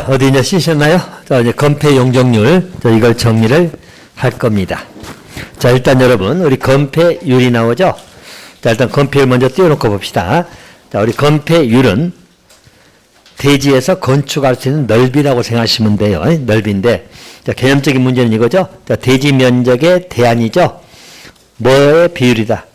자, 어디 이제 쓰셨나요? 자, 이제 건폐 용적률, 이걸 정리를 할 겁니다. 자, 일단 여러분, 우리 건폐율이 나오죠? 자, 일단 건폐율 먼저 띄워놓고 봅시다. 자, 우리 건폐율은 대지에서 건축할 수 있는 넓이라고 생각하시면 돼요. 넓이인데, 자, 개념적인 문제는 이거죠? 자, 대지 면적의 대안이죠? 뭐의 비율이다?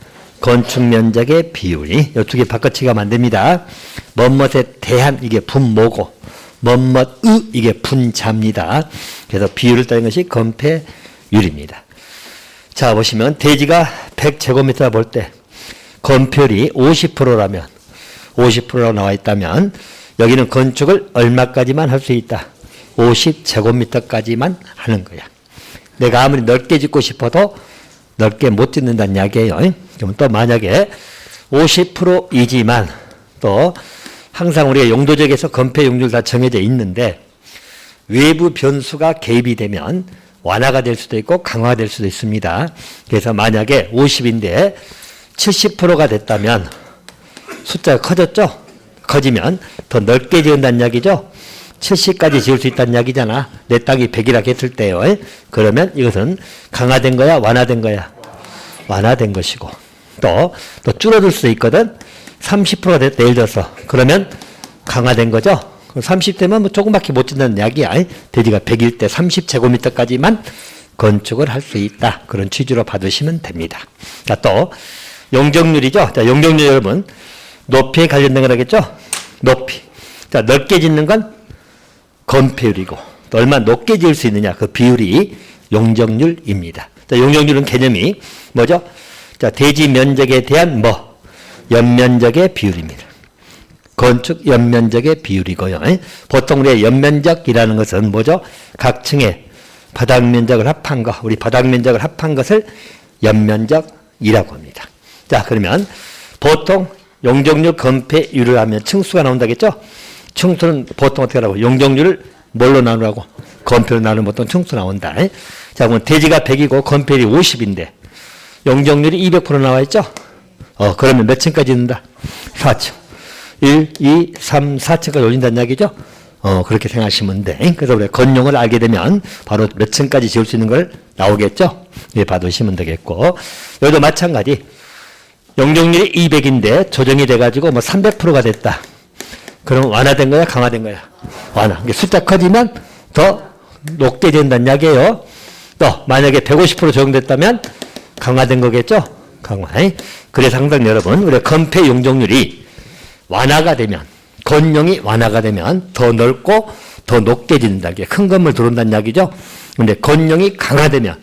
건축 면적의 비율이. 이 두 개 바꿔치기 하면 안 됩니다. 뭐뭐의 대안, 이게 분모고, 뭐뭐의, 이게 분자입니다. 그래서 비율을 따는 것이 건폐율입니다. 자, 보시면 대지가 100제곱미터 볼 때 건폐율이 50%라면 50%로 나와 있다면 여기는 건축을 얼마까지만 할 수 있다? 50제곱미터까지만 하는 거야. 내가 아무리 넓게 짓고 싶어도 넓게 못 짓는다는 이야기예요. 그럼 또 만약에 50%이지만 또 항상 우리가 용도적에서 건폐 용률 다 정해져 있는데 외부 변수가 개입이 되면 완화가 될 수도 있고 강화가 될 수도 있습니다. 그래서 만약에 50인데 70%가 됐다면 숫자가 커졌죠? 커지면 더 넓게 지은다는 이야기죠? 70까지 지을 수 있다는 이야기잖아. 내 땅이 100이라 했을 때요. 그러면 이것은 강화된 거야? 완화된 거야? 완화된 것이고 또 줄어들 수도 있거든. 30%가 됐다 예를 들어서 그러면 강화된 거죠. 30대면 뭐 조금밖에 못 짓는다는 이야기야. 대지가 100일 때 30제곱미터까지만 건축을 할 수 있다. 그런 취지로 봐두시면 됩니다. 자, 또 용적률이죠. 자, 용적률 여러분 높이에 관련된 거라겠죠. 높이. 자, 넓게 짓는 건 건폐율이고 또 얼마 높게 지을 수 있느냐 그 비율이 용적률입니다. 자, 용적률은 개념이 뭐죠? 자, 대지 면적에 대한 연면적의 비율입니다. 건축 연면적의 비율이고요. 보통 우리의 연면적이라는 것은 뭐죠? 각 층의 바닥 면적을 합한 거, 우리 바닥 면적을 합한 것을 연면적이라고 합니다. 자, 그러면 보통 용적률 건폐율을 하면 층수가 나온다겠죠? 층수는 보통 어떻게 하라고? 용적률을 뭘로 나누라고? 건폐율로 나누면 보통 층수 나온다. 자, 그러면 대지가 100이고 건폐율이 50인데 용적률이 200% 나와 있죠? 그러면 몇 층까지 있는다? 4층. 1, 2, 3, 4층까지 올린다는 이야기죠? 그렇게 생각하시면 돼. 그래서 우리가 건용을 알게 되면 바로 몇 층까지 지을 수 있는 걸 나오겠죠? 예, 봐두시면 되겠고. 여기도 마찬가지. 용적률이 200인데 조정이 돼가지고 300%가 됐다. 그럼 완화된 거야? 강화된 거야? 완화. 숫자 커지면 더 높게 된다는 이야기예요. 또 만약에 150% 적용됐다면 강화된 거겠죠? 강화. 그래서 항상 여러분 우리가 건폐 용적률이 완화가 되면 건용이 완화가 되면 더 넓고 더 높게 짓는다. 큰 건물 들어온다는 이야기죠. 근데 건용이 강화되면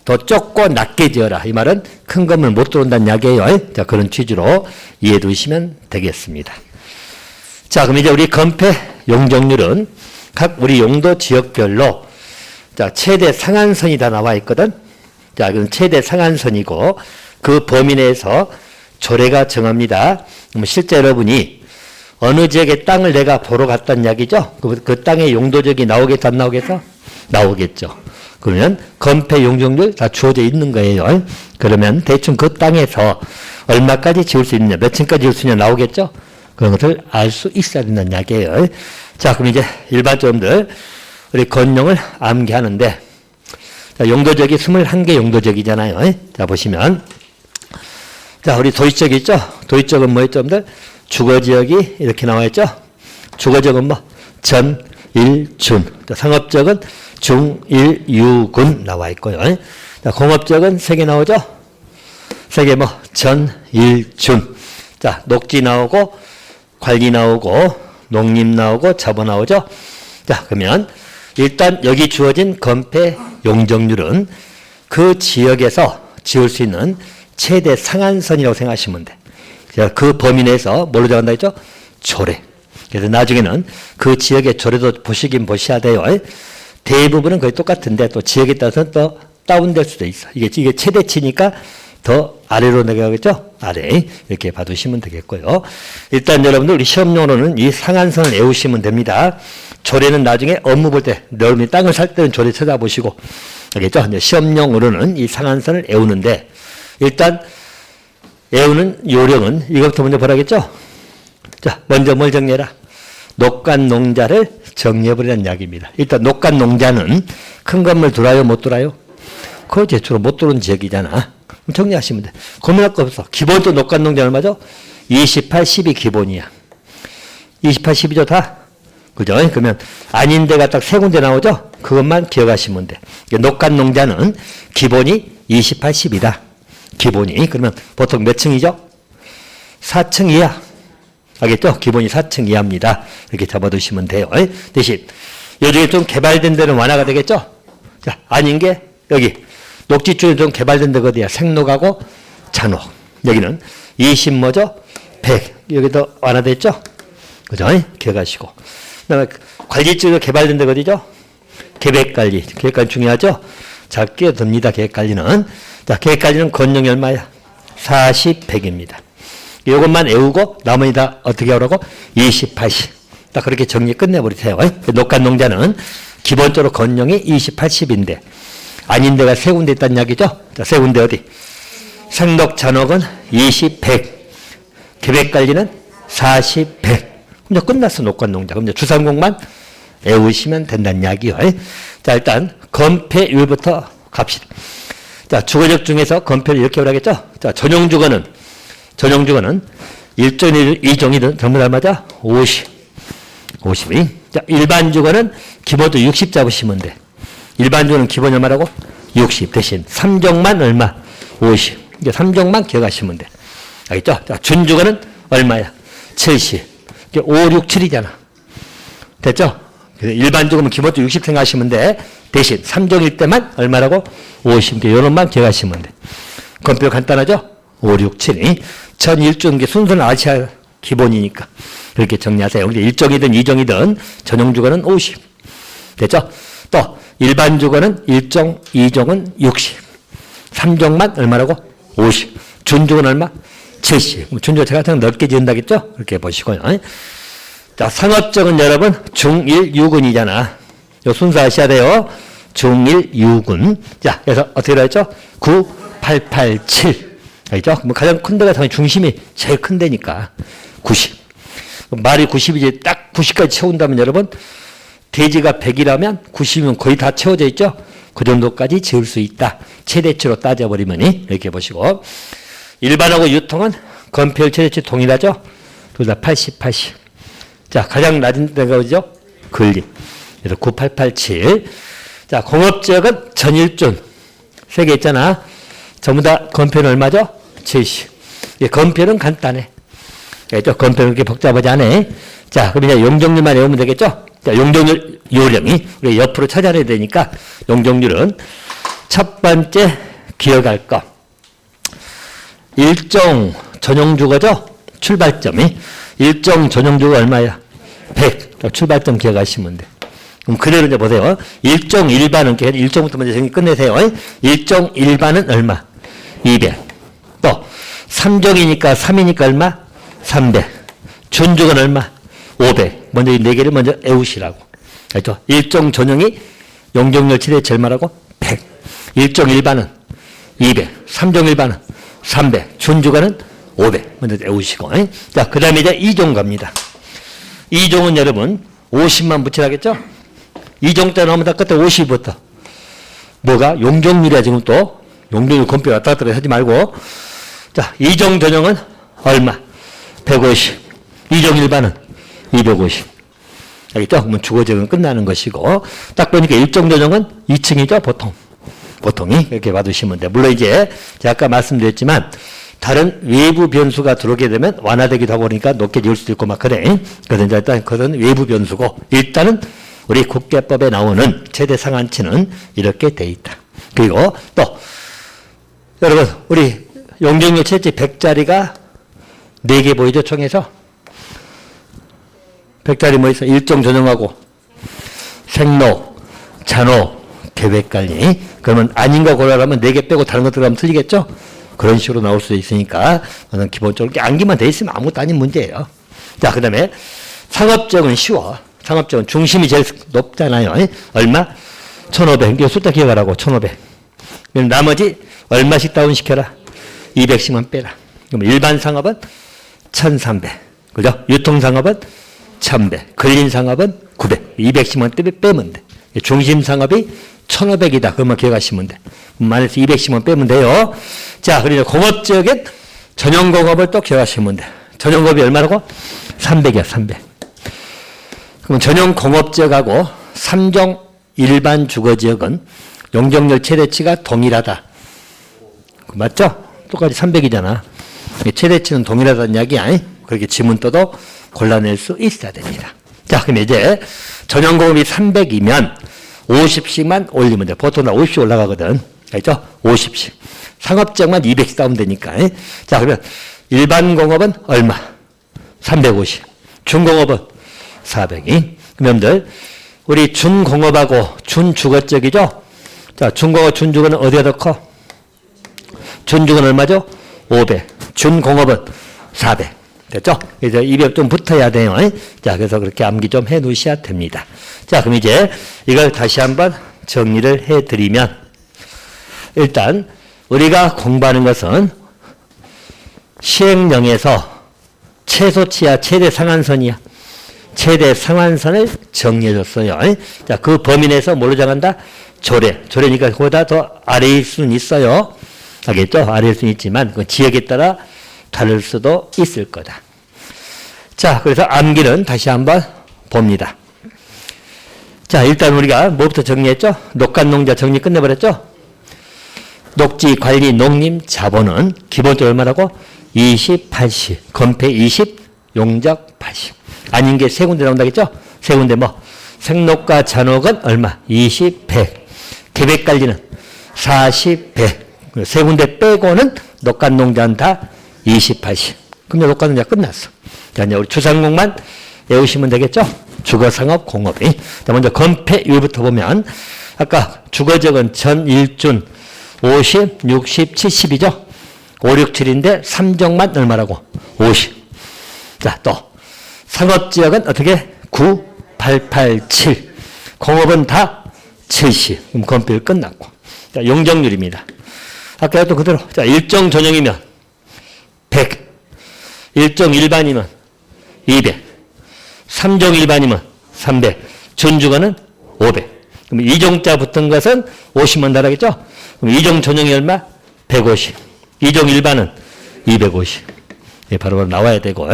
더 좁고 낮게 지어라. 이 말은 큰 건물 못 들어온다는 이야기예요. 자, 그런 취지로 이해해 두시면 되겠습니다. 자, 그럼 이제 우리 건폐 용적률은 각 우리 용도 지역별로 자, 최대 상한선이 다 나와 있거든. 자, 그럼 최대 상한선이고 그 범위 내에서 조례가 정합니다. 그럼 실제 여러분이 어느 지역의 땅을 내가 보러 갔다는 이야기죠? 그 땅의 용도적이 나오겠어? 안 나오겠어? 나오겠죠. 그러면 건폐 용적률 다 주어져 있는 거예요. 그러면 대충 그 땅에서 얼마까지 지을 수 있느냐, 몇 층까지 지을 수 있느냐 나오겠죠? 그런 것을 알 수 있어야 된다는 이야기예요. 자, 그럼 이제 일반적으로들 우리 건용을 암기하는데 자, 용도적이 21개 용도적이잖아요. 자, 보시면 자, 우리 도시적 있죠? 도시적은 뭐였죠, 여러분들? 주거지역이 이렇게 나와 있죠? 주거지역은 전, 일, 준. 상업지역은 중, 일, 유, 군 나와 있고요. 자, 공업지역은 3개 나오죠? 3개 전, 일, 준. 자, 녹지 나오고, 관리 나오고, 농림 나오고, 자본 나오죠? 자, 그러면 일단 여기 주어진 건폐 용적률은 그 지역에서 지을 수 있는 최대 상한선이라고 생각하시면 돼. 그 범위 내에서 뭘로 정한다 했죠? 조례. 그래서 나중에는 그 지역의 조례도 보시긴 보셔야 돼요. 대부분은 거의 똑같은데 또 지역에 따라서는 또 다운될 수도 있어. 이게 최대치니까 더 아래로 내려가겠죠? 아래. 이렇게 봐두시면 되겠고요. 일단 여러분들 우리 시험용으로는 이 상한선을 외우시면 됩니다. 조례는 나중에 업무 볼 때, 여러분이 땅을 살 때는 조례 찾아보시고, 알겠죠? 시험용으로는 이 상한선을 외우는데, 일단 외우는 요령은 이것부터 먼저 보라겠죠? 자, 먼저 뭘 정리해라? 녹간농자를 정리해버리는 이야기입니다. 일단 녹간농자는 큰 건물 들어와요? 못 들어와요? 그렇지. 주로 못 들어오는 지역이잖아. 그럼 정리하시면 돼. 고민할 거 없어. 기본도 녹간농자 얼마죠? 28, 10이 기본이야. 28, 10이죠 다? 그죠? 그러면 아닌 데가 딱 세 군데 나오죠? 그것만 기억하시면 돼. 녹간농자는 기본이 28, 10이다. 기본이. 그러면 보통 몇 층이죠? 4층 이하. 알겠죠? 기본이 4층 이하입니다. 이렇게 잡아두시면 돼요. 대신 요즘에 좀 개발된 데는 완화가 되겠죠? 자, 아닌 게 여기 녹지 쪽에 좀 개발된 데가 어디야? 생록하고 잔혹. 여기는 20 뭐죠? 100. 여기도 완화됐죠? 그죠? 기억하시고. 그다음에 관리 쪽에 개발된 데가 어디죠? 계획관리. 계획관리 중요하죠? 잘 끼어듭니다. 계획관리는. 자, 계획관리는 건용이 얼마야? 40, 100입니다. 이것만 외우고 나머지 다 어떻게 하라고? 20, 80. 딱 그렇게 정리 끝내버리세요. 녹간농자는 기본적으로 건용이 20, 80인데 아닌 데가 세 군데 있다는 이야기죠? 자, 세 군데 어디? 생록, 잔혹은 20, 100. 계획관리는 40, 100. 그럼 끝났어, 녹간농자. 그럼 주상공만 외우시면 된다는 이야기요. 자, 일단 건폐율부터 갑시다. 자, 주거적 중에서 건폐를 이렇게 하겠죠? 자, 전용주거는 1종이든 2종이든 전부 다 맞아? 50. 50이. 자, 일반주거는 기본도 60 잡으시면 돼. 일반주거는 기본이 얼마라고? 60. 대신 3종만 얼마? 50. 이제 3종만 기억하시면 돼. 알겠죠? 자, 준주거는 얼마야? 70. 이게 5, 6, 7이잖아. 됐죠? 일반주거는 기본도 60 생각하시면 돼. 대신 3종일 때만 얼마라고? 50. 요런만 기억하시면 돼. 건표 간단하죠? 5, 6, 7이. 전 1종기 순서는 아시아 기본이니까. 그렇게 정리하세요. 근데 1종이든 2종이든 전용주거는 50. 됐죠? 또 일반주거는 1종, 2종은 60. 3종만 얼마라고? 50. 준주거는 얼마? 70. 준주거 제가 좀 넓게 지은다겠죠? 그렇게 보시고요. 자, 상업적은 여러분 중1, 6은이잖아. 요 순서 아셔야 돼요. 중1, 6은. 자, 그래서 어떻게 했죠? 9, 8, 8, 7. 알죠? 뭐 가장 큰 데가 당연히 중심이 제일 큰 데니까 90. 말이 90이지 딱 90까지 채운다면 여러분 대지가 100이라면 90이면 거의 다 채워져 있죠? 그 정도까지 지을 수 있다. 최대치로 따져버리면 이렇게 보시고 일반하고 유통은 건폐율 최대치 동일하죠? 둘 다 80, 80. 자, 가장 낮은 데가 어디죠? 근림. 그래서 9, 8, 8, 7. 자, 공업지역은 전일준. 세 개 있잖아. 전부 다 건폐율은 얼마죠? 70. 예, 건폐율은 간단해. 알겠죠? 건폐율은 그렇게 복잡하지 않아. 자, 그럼 이제 용적률만 외우면 되겠죠? 자, 용적률 요령이 우리 옆으로 찾아내야 되니까 용적률은 첫 번째 기억할 거. 일종 전용주거죠? 출발점이. 일종 전용주거 얼마야? 100. 출발점 기억하시면 돼. 그럼 그대로 이제 보세요. 일종 일반은, 일종부터 먼저 정리 끝내세요. 일종 일반은 얼마? 200. 또, 3종이니까 3이니까 얼마? 300. 준주건 얼마? 500. 먼저 이 네 개를 먼저 외우시라고. 알죠? 일종 전용이 용적률 최대치 얼마라고? 100. 일종 일반은 200. 3종 일반은 300. 준주건은 500. 먼저 외우시고. 자, 그 다음에 이제 2종 갑니다. 2종은 여러분 50만 붙이라겠죠? 2종 때 나오면 다 끝에 50부터. 뭐가? 용적률이야, 지금 또. 용적률 건표 왔다 갔다 하지 말고. 자, 2종 전용은 얼마? 150. 2종 일반은 250. 알겠죠? 그러면 주거지역은 끝나는 것이고. 딱 보니까 1종 전용은 2층이죠, 보통. 보통이. 이렇게 봐두시면 돼. 물론 이제, 제가 아까 말씀드렸지만, 다른 외부 변수가 들어오게 되면 완화되기도 하고 그러니까 높게 지을 수도 있고 막 그래. 그래서 이제 일단 그건 외부 변수고, 일단은 우리 국계법에 나오는 최대 상한치는 이렇게 돼 있다. 그리고 또 여러분 우리 용적률 최대치 100짜리가 4개 보이죠? 총에서 100짜리 뭐 있어? 일종 전용하고 생록, 잔혹, 계획관리. 그러면 아닌 거 고르라면 4개 빼고 다른 거 들어가면 틀리겠죠? 그런 식으로 나올 수 있으니까 기본적으로 암기만 돼 있으면 아무것도 아닌 문제예요. 자, 그 다음에 상업적은 쉬워. 상업적은 중심이 제일 높잖아요. 얼마? 1,500. 이거 숫자 기억하라고. 1,500. 그럼 나머지 얼마씩 다운시켜라? 200씩만 빼라. 그럼 일반 상업은 1,300. 그죠? 유통상업은 1000배. 걸린 상업은 900. 210원 빼면 돼. 중심 상업이 1500이다. 그것만 기억하시면 돼. 만에서 210원 빼면 돼요. 자, 그리고 공업적인 전용공업을 또 기억하시면 돼. 전용공업이 얼마라고? 300이야, 300. 그럼 전용공업지역하고 3종 일반 주거지역은 용적률 최대치가 동일하다. 맞죠? 똑같이 300이잖아. 최대치는 동일하다는 이야기야. 그렇게 지문 떠도 골라낼 수 있어야 됩니다. 자, 그럼 이제 전용공업이 300이면 50씩만 올리면 돼. 보통 다 50씩 올라가거든. 알죠? 50씩. 상업지역만 200씩 따오면 되니까. 자, 그러면 일반 공업은 얼마? 350. 중공업은 400이. 그러면 우리 준공업하고 준주거적이죠? 자, 중공업, 준주거는 어디가 더 커? 준주거는 얼마죠? 500. 준공업은 400. 됐죠? 그래서 입에 좀 붙어야 돼요. 자, 그래서 그렇게 암기 좀 해 놓으셔야 됩니다. 자, 그럼 이제 이걸 다시 한번 정리를 해 드리면, 일단, 우리가 공부하는 것은 시행령에서 최소치야, 최대 상한선이야. 최대 상한선을 정리해 줬어요. 자, 그 범위 내에서 뭘로 정한다? 조례. 조례니까 그보다 더 아래일 수는 있어요. 알겠죠? 아래일 수는 있지만, 그 지역에 따라 다를 수도 있을 거다. 자, 그래서 암기는 다시 한번 봅니다. 자, 일단 우리가 뭐부터 정리했죠? 녹간농자 정리 끝내버렸죠? 녹지 관리 농림 자본은 기본적으로 얼마라고? 20, 80. 건폐 20, 용적 80. 아닌 게 세 군데 나온다겠죠? 세 군데 뭐? 생록과 잔혹은 얼마? 20, 100. 계획관리는 40, 100. 세 군데 빼고는 녹간농자는 다 20, 80. 그럼 녹간농자 끝났어. 자, 이제 우리 주상공만 외우시면 되겠죠? 주거상업 공업이. 자, 먼저 건폐율부터 보면, 아까 주거지역은 전, 일준, 50, 60, 70이죠? 5, 6, 7인데 3종만 얼마라고? 50. 자, 또 상업지역은 어떻게? 9, 8, 8, 7. 공업은 다 70. 그럼 건폐율 끝났고. 자, 용적률입니다. 아까 또 그대로. 자, 일종 전용이면 100. 일종 일반이면 200. 3종 일반이면 300. 준주거는 500. 그럼 2종자 붙은 것은 50만 달하겠죠? 그럼 2종 전용이 얼마? 150. 2종 일반은 250. 예, 바로바로 나와야 되고.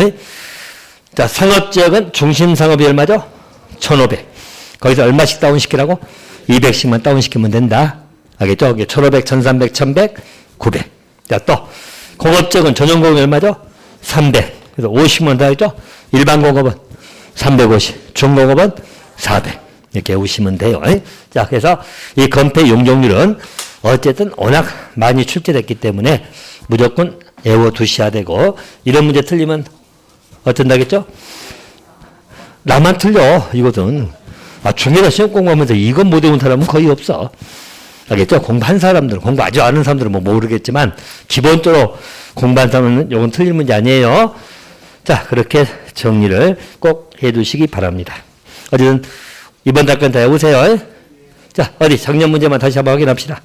자, 상업지역은 중심상업이 얼마죠? 1500. 거기서 얼마씩 다운시키라고? 200씩만 다운시키면 된다. 알겠죠? 1500, 1300, 1100, 900. 자, 또 공업지역은 전용공업이 얼마죠? 300. 그래서 50만 더 하죠? 일반 공업은 350. 중공업은 400. 이렇게 외우시면 돼요. 자, 그래서 이 건폐 용적률은 어쨌든 워낙 많이 출제됐기 때문에 무조건 외워두셔야 되고, 이런 문제 틀리면 어쩐다겠죠? 나만 틀려, 이거든. 중요한 시험 공부하면서 이건 못 외운 사람은 거의 없어. 알겠죠? 공부한 사람들은, 공부 아주 아는 사람들은 뭐 모르겠지만, 기본적으로 공부한 사람은 이건 틀릴 문제 아니에요. 자, 그렇게 정리를 꼭 해두시기 바랍니다. 어쨌든, 이번 답변 다 해보세요. 자, 어디 작년 문제만 다시 한번 확인합시다.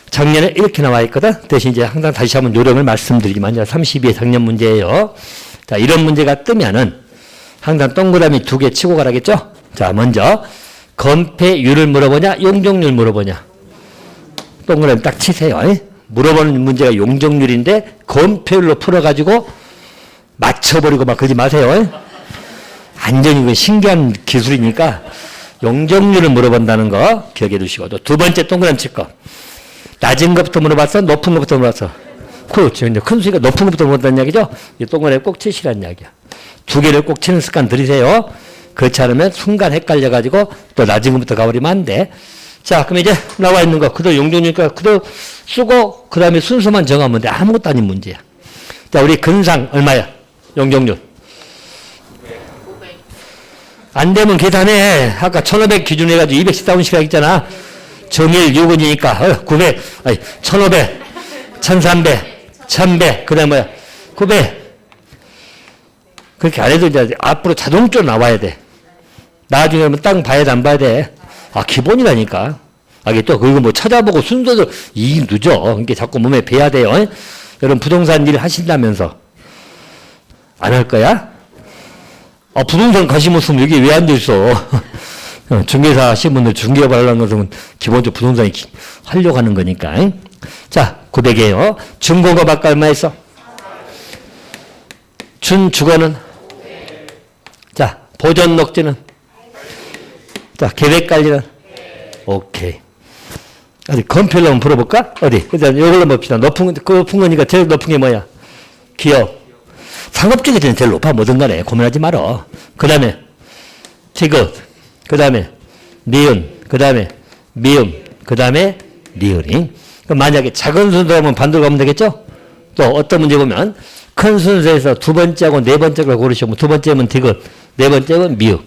작년에 이렇게 나와 있거든. 대신 이제 항상 다시 한번 요령을 말씀드리지만 32의 작년 문제예요. 자, 이런 문제가 뜨면은 항상 동그라미 2개 치고 가라겠죠? 자, 먼저 건폐율을 물어보냐, 용적률 물어보냐. 동그라미 딱 치세요. 물어보는 문제가 용적률인데 건폐율로 풀어가지고 맞춰버리고 막 그러지 마세요. 완전히 그 신기한 기술이니까 용적률을 물어본다는 거 기억해 두시고, 또 두 번째 동그라미 칠 거. 낮은 것부터 물어봤어? 높은 것부터 물어봤어? 그렇죠. 이제 큰 수니까 높은 것부터 물어본다는 이야기죠? 이 동그라미 꼭 치시라는 이야기야. 두 개를 꼭 치는 습관 들이세요. 그렇지 않으면 순간 헷갈려가지고 또 낮은 것부터 가버리면 안 돼. 자, 그럼 이제 나와 있는 거 그대로 용적률이니까 그대로 쓰고 그 다음에 순서만 정하면 돼. 아무것도 아닌 문제야. 자, 우리 근상 얼마야? 용적률. 안 되면 계산해. 아까 1500 기준으로 해가지고 200씩 다운시키라 했잖아. 정일 6원이니까 900, 아니 1500, 1300, 1100, 그 다음에 뭐야? 900. 그렇게 안 해도 이제 앞으로 자동적으로 나와야 돼. 나중에 그러면 땅 봐야 돼, 안 봐야 돼? 기본이라니까. 알겠죠? 그리고 뭐 찾아보고 순서도 이게 늦어. 그러니까 자꾸 몸에 배야 돼요. 여러분 부동산 일 하신다면서 안 할 거야? 부동산 관심 없으면 여기 왜 앉아 있어? 중개사 하신 분들 중개업 하려는 것은 기본적으로 부동산이 하려고 하는 거니까. 자, 900이에요. 준공업 아까 얼마 했어? 준주거는? 자, 보전 녹지는? 자, 계획 관리는? 오케이. 어디, 건표를 한번 풀어볼까? 어디? 일단 이걸로 봅시다. 높은 거니까 제일 높은 게 뭐야? 기업. 상업 쪽에서는 제일 높아. 뭐든 간에 고민하지 말어. 그 다음에 티귿. 그 다음에 니은. 그 다음에 미음. 그 다음에 리을이. 만약에 작은 순서로 하면 반대로 가면 되겠죠? 또 어떤 문제 보면 큰 순서에서 두 번째하고 네 번째를 고르시면 두 번째면 디귿, 네 번째면 미음.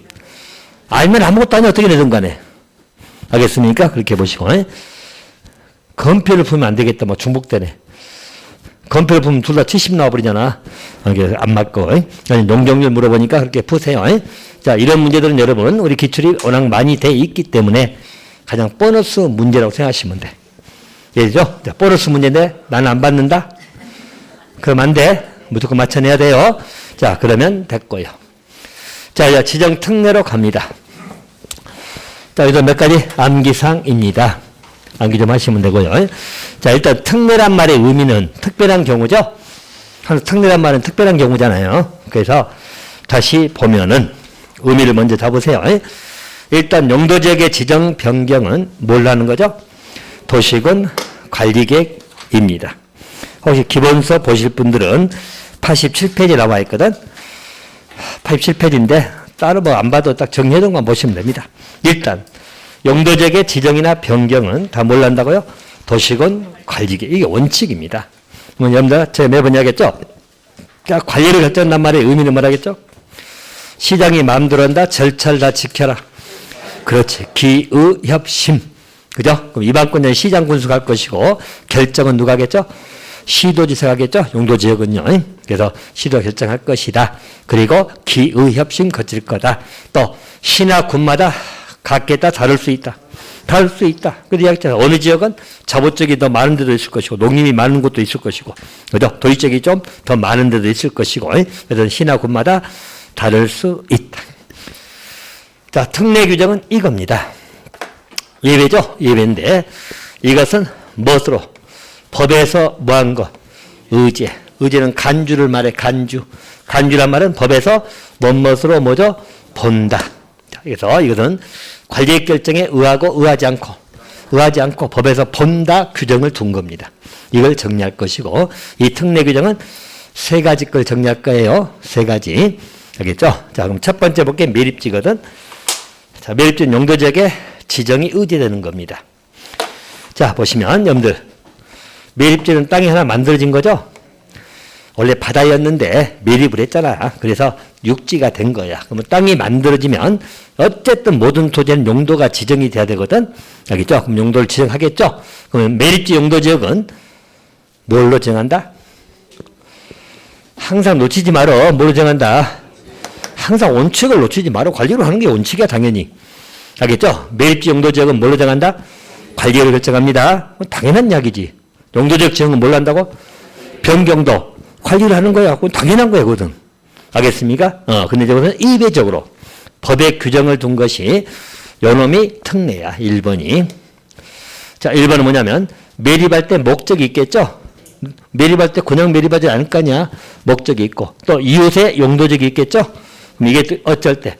알면 아무것도 아니야. 어떻게 되든 간에. 알겠습니까? 그렇게 보시고. 건표를 풀면 안 되겠다. 뭐 중복되네. 건표를 풀면 둘 다 70 나와버리잖아. 이게 안 맞고. 아니, 농경률 물어보니까 그렇게 푸세요. 자, 이런 문제들은 여러분, 우리 기출이 워낙 많이 돼 있기 때문에 가장 보너스 문제라고 생각하시면 돼. 예죠? 자, 보너스 문제인데 나는 안 받는다? 그럼 안 돼. 무조건 맞춰내야 돼요. 자, 그러면 됐고요. 자, 이제 지정 특례로 갑니다. 자, 여기서 몇 가지 암기사항입니다. 암기 좀 하시면 되고요. 자, 일단 특례란 말의 의미는 특별한 경우죠? 특례란 말은 특별한 경우잖아요. 그래서 다시 보면은 의미를 먼저 잡으세요. 일단 용도지역의 지정 변경은 뭘 하는 거죠? 도시군 관리계획입니다. 혹시 기본서 보실 분들은 87페이지 나와 있거든. 87페이지인데 따로 뭐 안 봐도 딱 정리해둔 것만 보시면 됩니다. 일단 용도지역의 지정이나 변경은 다 뭘 한다고요? 도시군 관리계획. 이게 원칙입니다. 여러분들 제가 매번 이야기했죠? 관리를 결정한단 말의 의미는 뭐라겠죠? 시장이 마음대로 한다. 절차를 다 지켜라. 그렇지. 기의협심. 그죠? 그럼 이방권은 시장 군수가 할 것이고 결정은 누가 하겠죠? 시도지사가 하겠죠? 용도지역은요. 그래서 시도 결정할 것이다. 그리고 기의협심 거칠 거다. 또 시나 군마다 각기에 따라 다를 수 있다. 다를 수 있다. 그래서 어느 지역은 자보적이 더 많은 데도 있을 것이고 농림이 많은 곳도 있을 것이고 그죠? 도시적이 좀 더 많은 데도 있을 것이고 그래서 시나 군마다 다를 수 있다. 자, 특례 규정은 이겁니다. 예외죠? 예외인데 이것은 무엇으로? 법에서 뭐한 것? 의제. 의제는 간주를 말해. 간주. 간주란 말은 법에서 무엇으로 뭐죠? 본다. 자, 그래서 이것은 관리의 결정에 의하고 의하지 않고 법에서 본다 규정을 둔 겁니다. 이걸 정리할 것이고 이 특례 규정은 세 가지 걸 정리할 거예요. 세 가지. 알겠죠? 자, 그럼 첫 번째 볼게 매립지거든. 자, 매립지 용도지역의 지정이 의제되는 겁니다. 자, 보시면 여러분들 매립지는 땅이 하나 만들어진 거죠? 원래 바다였는데 매립을 했잖아. 그래서 육지가 된 거야. 그러면 땅이 만들어지면 어쨌든 모든 토지는 용도가 지정이 돼야 되거든. 알겠죠? 그럼 용도를 지정하겠죠? 그러면 매립지 용도지역은 뭘로 정한다? 항상 놓치지 말어. 뭘로 정한다? 항상 원칙을 놓치지 말어. 관리로 하는 게 원칙이야, 당연히. 알겠죠? 매립지 용도지역은 뭘로 정한다? 관리를 결정합니다. 당연한 이야기지. 용도지역 지정은 뭘로 한다고? 변경도. 관리를 하는 거야. 그건 당연한 거야, 그거든. 알겠습니까? 근데 이것은 일배적으로 법에 규정을 둔 것이 요놈이 특례야, 1번이. 자, 1번은 뭐냐면, 매립할 때 목적이 있겠죠? 매립할 때 그냥 매립하지 않을 거 아니야? 목적이 있고, 또 이웃의 용도적이 있겠죠? 그럼 이게 어쩔 때?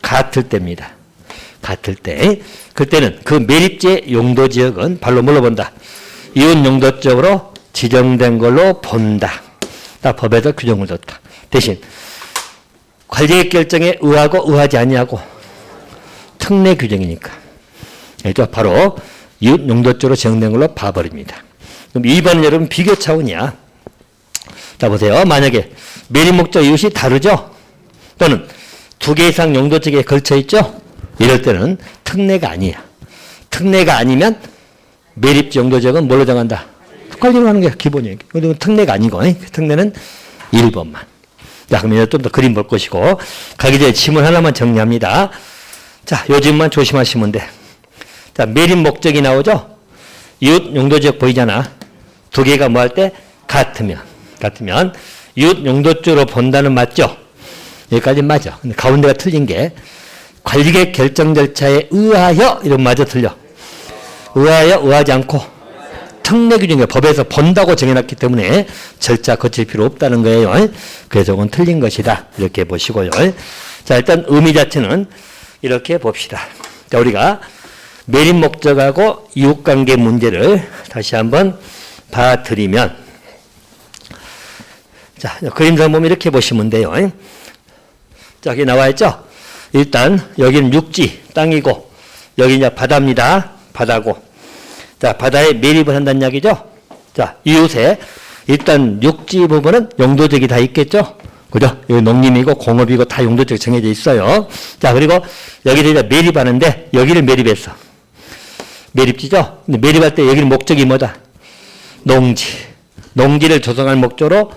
같을 때입니다. 같을 때. 그때는 그 매립지의 용도지역은 발로 뭘로 본다? 이웃 용도적으로 지정된 걸로 본다. 다 법에서 규정을 뒀다. 대신 관리의 결정에 의하고 의하지 아니하고 특례 규정이니까. 그렇죠? 바로 이웃 용도적으로 지정된 걸로 봐버립니다. 그럼 2번은 여러분 비교 차원이야. 자, 보세요. 만약에 매립 목적 이웃이 다르죠? 또는 두 개 이상 용도지역에 걸쳐 있죠? 이럴 때는 특례가 아니야. 특례가 아니면 매립지 용도지역은 뭘로 정한다? 관리를 하는 게 기본이에요. 그리고 특례가 아니고, 특례는 1번만. 자, 그러면 좀 더 그림 볼 것이고, 가기 전에 지문 하나만 정리합니다. 자, 요 질문만 조심하시면 돼. 자, 매립 목적이 나오죠? 이웃 용도지역 보이잖아. 두 개가 뭐 할 때? 같으면. 이웃 용도적으로 본다는 맞죠? 여기까지 맞아. 근데 가운데가 틀린 게 관리객 결정 절차에 의하여 이런 마저 틀려. 의하여 의하지 않고 특례 규정에 법에서 본다고 정해놨기 때문에 절차 거칠 필요 없다는 거예요. 그래서 이건 틀린 것이다. 이렇게 보시고요. 자, 일단 의미 자체는 이렇게 봅시다. 자, 우리가 매립 목적하고 이웃관계 문제를 다시 한번 봐드리면, 자, 그림상 보면 이렇게 보시면 돼요. 자, 여기 나와 있죠? 일단 여기는 육지, 땅이고, 여기 이제 바다입니다. 바다고. 자, 바다에 매립을 한다는 이야기죠? 자, 이웃에 일단 육지 부분은 용도적이 다 있겠죠? 그죠? 여기 농림이고 공업이고 다 용도적 정해져 있어요. 자, 그리고 여기를 이제 매립하는데 여기를 매립했어. 매립지죠? 근데 매립할 때 여기는 목적이 뭐다? 농지. 농지를 조성할 목적으로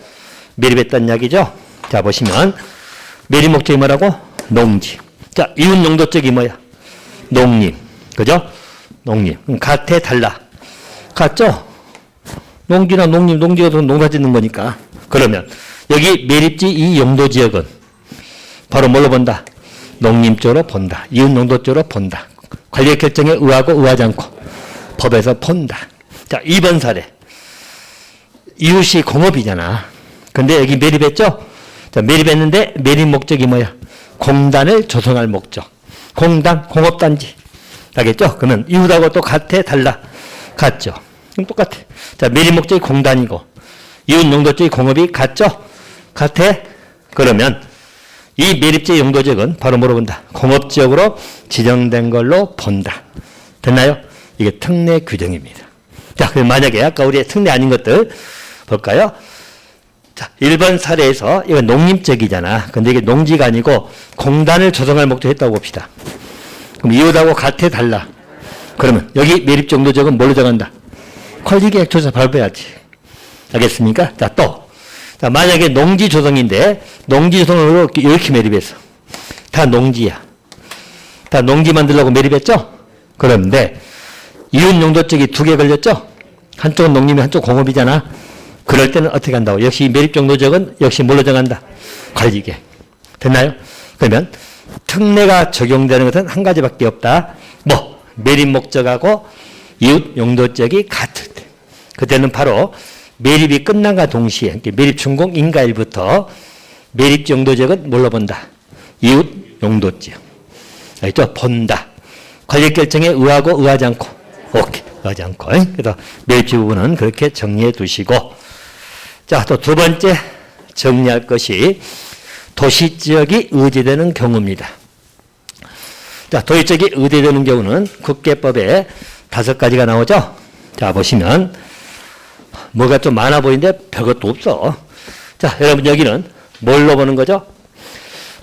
매립했다는 이야기죠? 자, 보시면 매립 목적이 뭐라고? 농지. 자, 이웃 용도적이 뭐야? 농림. 그죠? 농림. 그럼 같아, 달라? 같죠? 농지나 농림, 농지가 농사 짓는 거니까. 그러면 여기 매립지 이 용도지역은 바로 뭘로 본다? 농림 쪽으로 본다. 이웃 용도 쪽으로 본다. 관리 결정에 의하고 의하지 않고 법에서 본다. 자, 2번 사례. 이웃이 공업이잖아. 근데 여기 매립했죠? 자, 매립했는데 매립 목적이 뭐야? 공단을 조성할 목적. 공단, 공업단지. 알겠죠? 그러면 이웃하고 또 같아, 달라? 같죠? 그럼 똑같아. 자, 매립 목적이 공단이고 이웃 용도적이 공업이 같죠? 같아? 그러면 이 매립지 용도지역은 바로 뭐로 본다? 공업지역으로 지정된 걸로 본다. 됐나요? 이게 특례 규정입니다. 자, 그럼 만약에 아까 우리 특례 아닌 것들 볼까요? 자, 1번 사례에서 이건 농림적이잖아. 근데 이게 농지가 아니고 공단을 조성할 목적으로 했다고 봅시다. 그럼 이웃하고 같아, 달라? 그러면 여기 매립 용도지역은 뭘로 정한다? 관리계획 조사 발표해야지. 알겠습니까? 자, 또. 자, 만약에 농지 조성인데, 농지 조성으로 이렇게 매립했어. 다 농지야. 다 농지 만들려고 매립했죠? 그런데, 이웃 용도적이 2개 걸렸죠? 한쪽은 농림이 한쪽 공업이잖아. 그럴 때는 어떻게 한다고? 역시 매립 용도적은 역시 뭘로 정한다? 관리계획. 됐나요? 그러면, 특례가 적용되는 것은 한 가지밖에 없다. 뭐, 매립 목적하고 이웃 용도적이 같을 때. 그때는 바로 매립이 끝난과 동시에 매립 준공 인가일부터 매립 용도지역은 뭘로 본다? 이웃 용도지역. 알겠죠? 본다. 관리 결정에 의하고 의하지 않고. 오케이. 의하지 않고. 그래서 매립지 부분은 그렇게 정리해 두시고. 자, 또 두 번째 정리할 것이 도시지역이 의제되는 경우입니다. 자, 도시지역이 의제되는 경우는 국계법에 5가지가 나오죠? 자, 보시면 뭐가 좀 많아 보이는데 별것도 없어. 자, 여러분 여기는 뭘로 보는 거죠?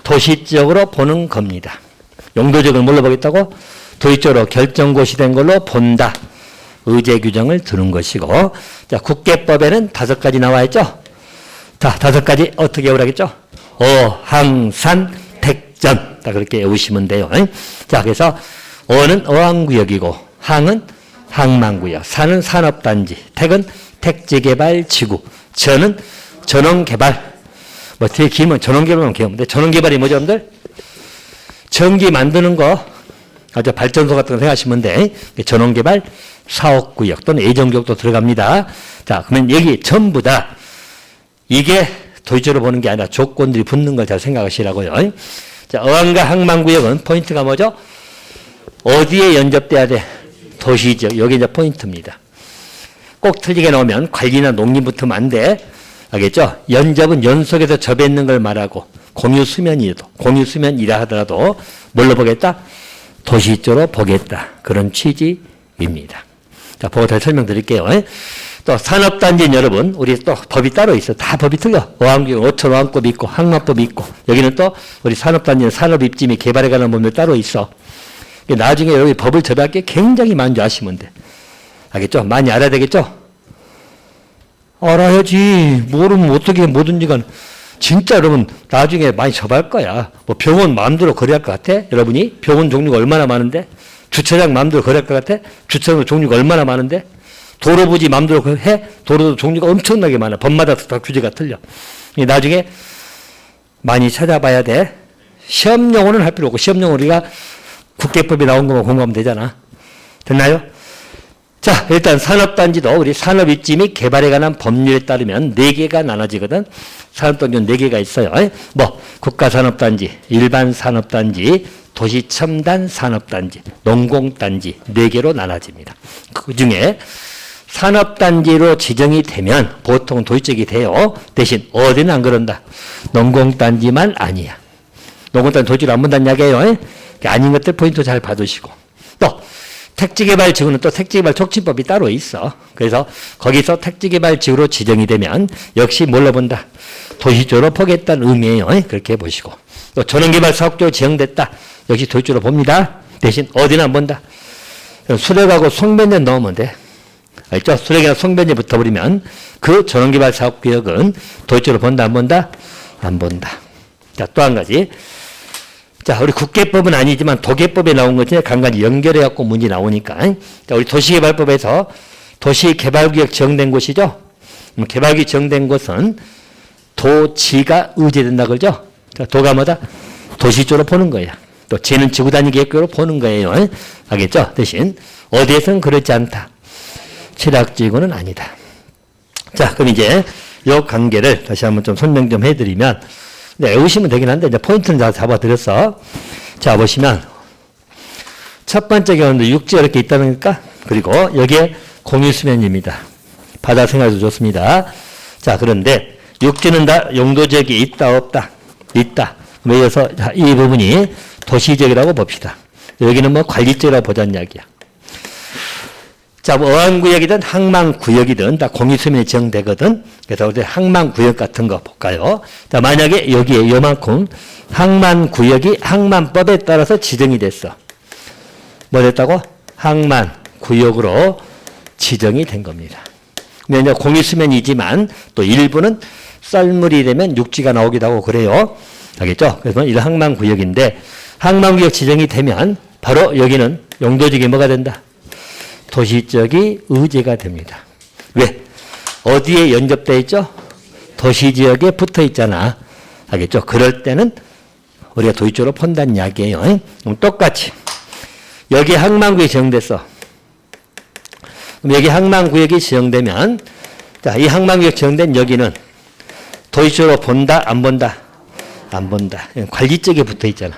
도시적으로 보는 겁니다. 용도적을 뭘로 보겠다고? 도시적으로 결정고시 된 걸로 본다. 의제 규정을 두는 것이고, 자, 국계법에는 5가지 나와 있죠? 자, 5가지 어떻게 외우라겠죠? 어항산 택전. 자, 그렇게 외우시면 돼요. 자, 그래서 어는 어항구역이고, 항은 항만구역, 산은 산업단지, 택은 택지개발지구, 전은 전원개발. 뭐 되게 길면 전원개발만 귀여운데 전원개발이 뭐죠, 여러분들? 전기 만드는 거, 아주 발전소 같은 거 생각하시면 돼. 전원개발 사업구역 또는 예정구역도 들어갑니다. 자, 그러면 여기 전부 다 이게 도시적으로 보는 게 아니라 조건들이 붙는 걸 잘 생각하시라고요. 자, 어항과 항만구역은 포인트가 뭐죠? 어디에 연접돼야 돼? 도시지역. 여기 이제 포인트입니다. 꼭 틀리게 나오면 관리나 농림 붙으면 안 돼. 알겠죠? 연접은 연속해서 접해 있는 걸 말하고 공유수면이라 하더라도 뭘로 보겠다? 도시적으로 보겠다. 그런 취지입니다. 자, 보고 잘 설명드릴게요. 또 산업단지는 여러분, 우리 또 법이 따로 있어. 다 법이 틀려. 어항구역, 어촌 어항법이 있고 항만법이 있고 여기는 또 우리 산업단지는 산업입지 및 개발에 관한 법률 따로 있어. 나중에 여러분이 법을 접할 게 굉장히 많은 줄 아시면 돼. 알겠죠? 많이 알아야 되겠죠? 알아야지. 모르면 어떻게 뭐든지 간. 진짜 여러분 나중에 많이 접할 거야. 뭐 병원 마음대로 거래할 것 같아? 여러분이? 병원 종류가 얼마나 많은데? 주차장 마음대로 거래할 것 같아? 주차장 종류가 얼마나 많은데? 도로부지 마음대로 해? 도로도 종류가 엄청나게 많아. 법마다 다 규제가 틀려. 나중에 많이 찾아봐야 돼. 시험용어는 할 필요 없고 시험용어 우리가 국계법에 나온 것만 공부하면 되잖아. 됐나요? 자, 일단 산업단지도 우리 산업입지 및 개발에 관한 법률에 따르면 4개가 나눠지거든. 산업단지는 4개가 있어요. 뭐 국가산업단지, 일반산업단지, 도시첨단산업단지, 농공단지 4개로 나눠집니다. 그 중에 산업단지로 지정이 되면 보통 도시적이 돼요. 대신 어디는 안 그런다. 농공단지만 아니야. 농공단지 도시로 안 본다는 이야기예요. 아닌 것들 포인트 잘 봐두시고. 또 택지개발지구는 또 택지개발촉진법이 따로 있어. 그래서 거기서 택지개발지구로 지정이 되면 역시 뭘로 본다. 도시적으로 보겠다는 의미예요. 그렇게 보시고. 또 전원개발사업지로 지정됐다. 역시 도시적으로 봅니다. 대신 어디는 안 본다. 수력하고 송변제 넣으면 돼. 알죠? 수력이나 송변제 붙어버리면 그 전원개발사업구역은 도시적으로 본다 안 본다? 안 본다. 자, 또 한 가지. 자, 우리 국계법은 아니지만 도계법에 나온 것이 간간히 연결해갖고 문제 나오니까. 자, 우리 도시개발법에서 도시개발구역 지정된 곳이죠. 개발구역 지정된 곳은 도지가 의제된다 그러죠. 자, 도가 뭐다? 도시 쪽으로 보는 거야. 또 지는 지구 단위 계획으로 보는 거예요. 알겠죠? 대신 어디에서는 그렇지 않다. 취락지구는 아니다. 자, 그럼 이제 이 관계를 다시 한번 좀 설명 좀 해드리면, 네, 외우시면 되긴 한데, 이제 포인트는 다 잡아드렸어. 자, 보시면, 첫 번째 경우는 육지가 이렇게 있다는 거니까, 그리고 여기에 공유수면입니다. 바다 생활도 좋습니다. 자, 그런데 육지는 다 용도지역이 있다, 없다? 있다. 그럼 이어서 이 부분이 도시지역이라고 봅시다. 여기는 뭐 관리지역이라고 보자는 이야기야. 자, 뭐 어항구역이든 항만구역이든 다 공유수면이 지정되거든. 그래서 우리 항만구역 같은 거 볼까요? 자, 만약에 여기에 요만큼 항만구역이 항만법에 따라서 지정이 됐어. 뭐 됐다고? 항만구역으로 지정이 된 겁니다. 그러면 공유수면이지만 또 일부는 썰물이 되면 육지가 나오기도 하고 그래요. 알겠죠? 그래서 이런 항만구역인데 항만구역 지정이 되면 바로 여기는 용도지역이 뭐가 된다? 도시지역이 의제가 됩니다. 왜? 어디에 연접되어 있죠? 도시지역에 붙어 있잖아. 알겠죠? 그럴 때는 우리가 도시적으로 본다는 이야기예요. 그럼 똑같이 여기 항만구역이 지정됐어. 그럼 여기 항만구역이 지정되면 자, 이 항만구역 지정된 여기는 도시적으로 본다? 안 본다? 안 본다. 관리지역에 붙어 있잖아.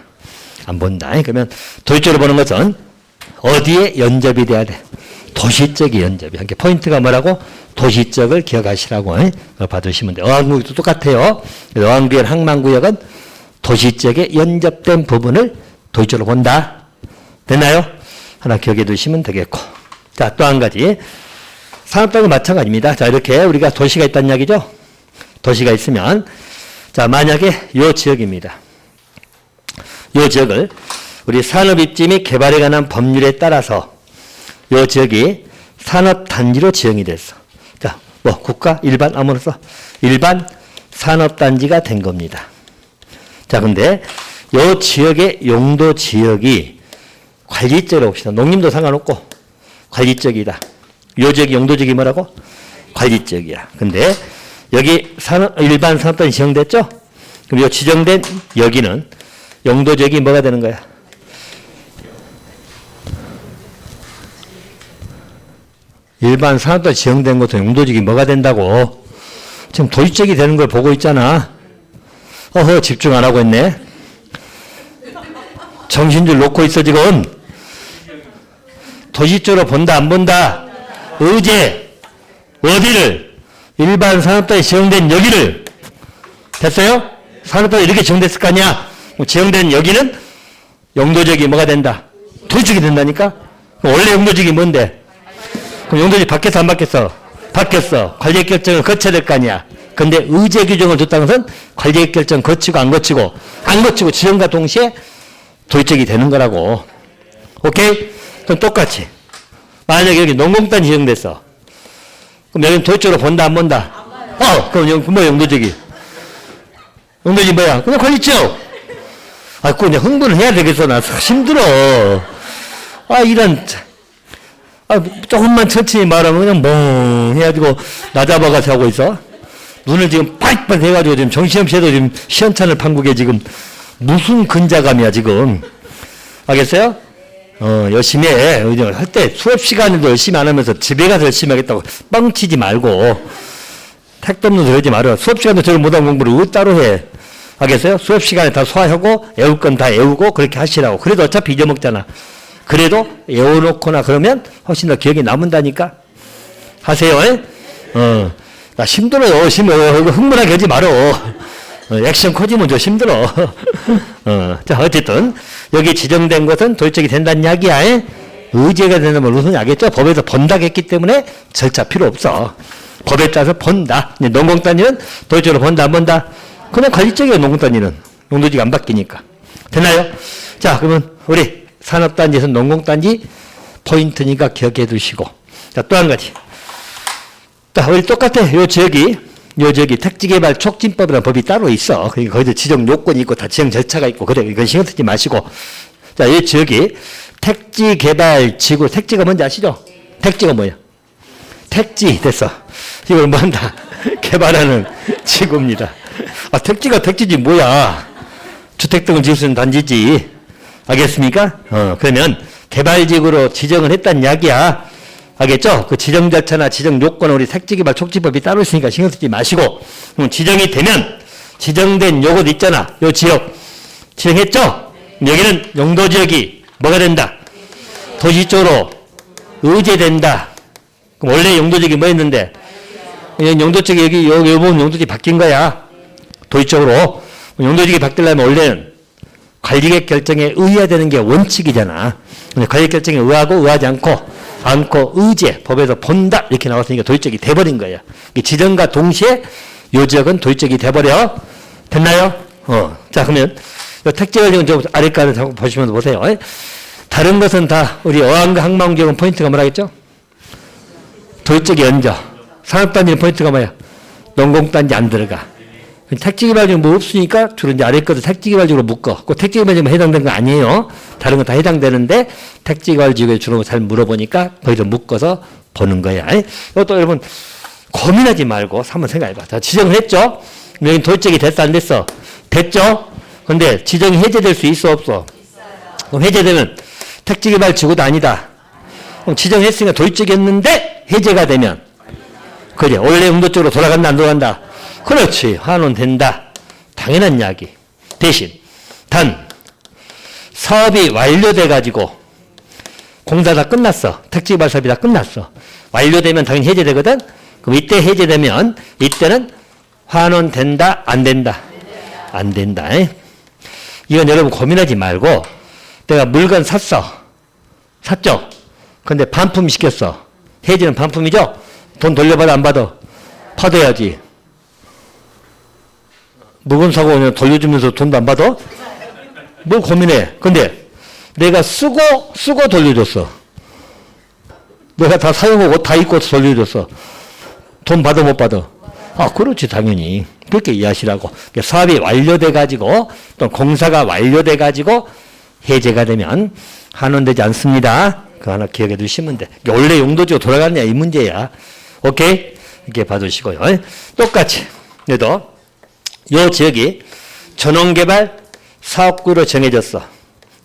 안 본다. 그러면 도시적으로 보는 것은 어디에 연접이 돼야 돼? 도시적인 연접이. 그러니까 포인트가 뭐라고? 도시적을 기억하시라고 봐두시면 돼요. 어항구역도 똑같아요. 어항구역, 항만구역은 도시적에 연접된 부분을 도시적으로 본다. 됐나요? 하나 기억해 두시면 되겠고. 자, 또 한 가지. 산업단지 마찬가지입니다. 자, 이렇게 우리가 도시가 있다는 이야기죠? 도시가 있으면, 자, 만약에 이 지역입니다. 이 지역을 우리 산업입지 및 개발에 관한 법률에 따라서 이 지역이 산업단지로 지정이 됐어. 자, 뭐 국가, 일반, 아무로써 일반 산업단지가 된 겁니다. 자, 근데 이 지역의 용도 지역이 관리지역이라고 봅시다. 농림도 상관없고 관리지역이다. 이 지역의 용도 지역이 뭐라고? 관리지역이야. 근데 여기 일반 산업단지 지정됐죠? 그럼 이 지정된 여기는 용도 지역이 뭐가 되는 거야? 일반 산업단지 지정된 것도 용도지역이 뭐가 된다고? 지금 도시적이 되는 걸 보고 있잖아. 어허, 집중 안 하고 있네. 정신줄 놓고 있어, 지금. 도시적으로 본다, 안 본다? 의제. 어디를? 일반 산업단지 지정된 여기를. 됐어요? 산업단지 이렇게 지정됐을 거 아니야? 지정된 여기는 용도지역이 뭐가 된다? 도시적이 된다니까? 원래 용도지역이 뭔데? 그럼 용도지역 바뀌었어, 안 바뀌었어? 바뀌었어. 관리계획 결정을 거쳐야 될 거 아니야. 근데 의제 규정을 뒀다는 것은 관리계획 결정 거치고 안 거치고 지정과 동시에 도시적이 되는 거라고. 오케이? 그럼 똑같이. 만약에 여기 농공단지 지정됐어. 그럼 여기는 도시적으로 본다, 안 본다? 그럼 여기 뭐 용도지역이? 용도지역이 뭐야? 그냥 관리지역. 그거 이제 흥분을 해야 되겠어. 나 힘들어. 조금만 천천히 말하면 그냥 멍 해가지고 나 잡아가서 하고 있어. 눈을 지금 빠릿빠릿 해가지고 지금 정신없이도 지금 시원찮을 판국에 지금 무슨 근자감이야 지금. 알겠어요? 열심히 해. 할 때 수업 시간에도 열심히 안 하면서 집에 가서 열심히 하겠다고 뻥치지 말고 택도 없는 소리 하지 말아. 수업 시간도 저를 못한 공부를 왜 따로 해. 알겠어요? 수업 시간에 다 소화하고 애울 건 다 애우고 그렇게 하시라고. 그래도 어차피 잊어먹잖아. 그래도 애워놓거나 그러면 훨씬 더 기억이 남는다니까. 하세요. 나 힘들어요. 흥분하게 하지 말어. 액션 커지면 좀 힘들어. 자, 어쨌든 여기 지정된 것은 도의적이 된다는 이야기야. 의제가 된다면 무슨 알겠죠? 법에서 본다고 했기 때문에 절차 필요 없어. 법에 따라서 본다. 농공단위는 도의적으로 본다 안 본다? 그냥 관리적이에요. 농공단위는. 용도지가 안 바뀌니까. 되나요? 자, 그러면 우리 산업단지에서 농공단지 포인트니까 기억해 두시고. 자, 또 한 가지. 자, 우리 똑같아. 요 지역이 택지개발 촉진법이라는 법이 따로 있어. 거기서 지정 요건이 있고 다 지정 절차가 있고 그래. 이건 신경 쓰지 마시고. 자, 이 지역이 택지개발 지구. 택지가 뭔지 아시죠? 택지가 뭐야? 택지 됐어. 이걸 뭐 한다? 개발하는 지구입니다. 아, 택지지 뭐야? 주택 등을 지을 수 있는 단지지. 알겠습니까? 그러면 개발지구로 지정을 했다는 이야기야. 알겠죠? 그 지정 절차나 지정 요건은 우리 택지개발 촉진법이 따로 있으니까 신경 쓰지 마시고, 지정이 되면 지정된 요것 있잖아. 요 지역 지정했죠? 여기는 용도지역이 뭐가 된다? 도시 쪽으로 의제된다. 그럼 원래 용도지역이 뭐였는데? 용도지역이 여기 요 부분 용도지역이 바뀐 거야. 도시 쪽으로. 용도지역이 바뀌려면 원래는 관리계획 결정에 의해야 되는 게 원칙이잖아. 근데 관리계획 결정에 의하고 의하지 않고 의제, 법에서 본다 이렇게 나왔으니까 도의적이 돼버린 거예요. 지정과 동시에 요 지역은 도의적이 돼버려. 됐나요? 자, 그러면 요 택지관리는 좀 아래까지 보시면서 보세요. 다른 것은 다 우리 어항과 항만지역은 포인트가 뭐라겠죠? 도의적이 얹어. 산업단지는 포인트가 뭐야? 농공단지 안 들어가. 택지개발지는 뭐 없으니까 주로 이제 아래 것을 택지개발지구로 묶어. 그 택지개발지구만 해당된 거 아니에요. 다른 건 다 해당되는데 택지개발지구에 주로 잘 물어보니까 거기서 묶어서 보는 거야. 이것도 여러분 고민하지 말고 한번 생각해봐. 자, 지정을 했죠? 여기 도의적이 됐어 안 됐어? 됐죠? 근데 지정이 해제될 수 있어 없어? 그럼 해제되면 택지개발지구도 아니다. 그럼 지정했으니까 도의적이었는데 해제가 되면 그래 원래 용도 쪽으로 돌아간다 안 돌아간다? 그렇지. 환원된다. 당연한 이야기. 대신 단 사업이 완료돼가지고 공사 다 끝났어. 택지개발 사업이 다 끝났어. 완료되면 당연히 해제되거든. 그럼 이때 해제되면 이때는 환원된다 안 된다? 안 된다. 이건 여러분 고민하지 말고 내가 물건 샀죠? 근데 반품 시켰어. 해제는 반품이죠? 돈 돌려받아 안 받아? 받아야지. 물건 사고 그냥 돌려주면서 돈도 안 받아? 뭘 고민해. 근데 내가 쓰고 돌려줬어. 내가 다 사용하고 다 입고 돌려줬어. 돈 받아 못 받아? 아, 그렇지 당연히. 그렇게 이해하시라고. 사업이 완료돼가지고 또 공사가 완료돼가지고 해제가 되면 환원되지 않습니다. 그거 하나 기억해 두시면 돼. 원래 용도지로 돌아가느냐 이 문제야. 오케이? 이렇게 봐두시고요. 똑같이 그래도 요 지역이 전원개발 사업구로 정해졌어.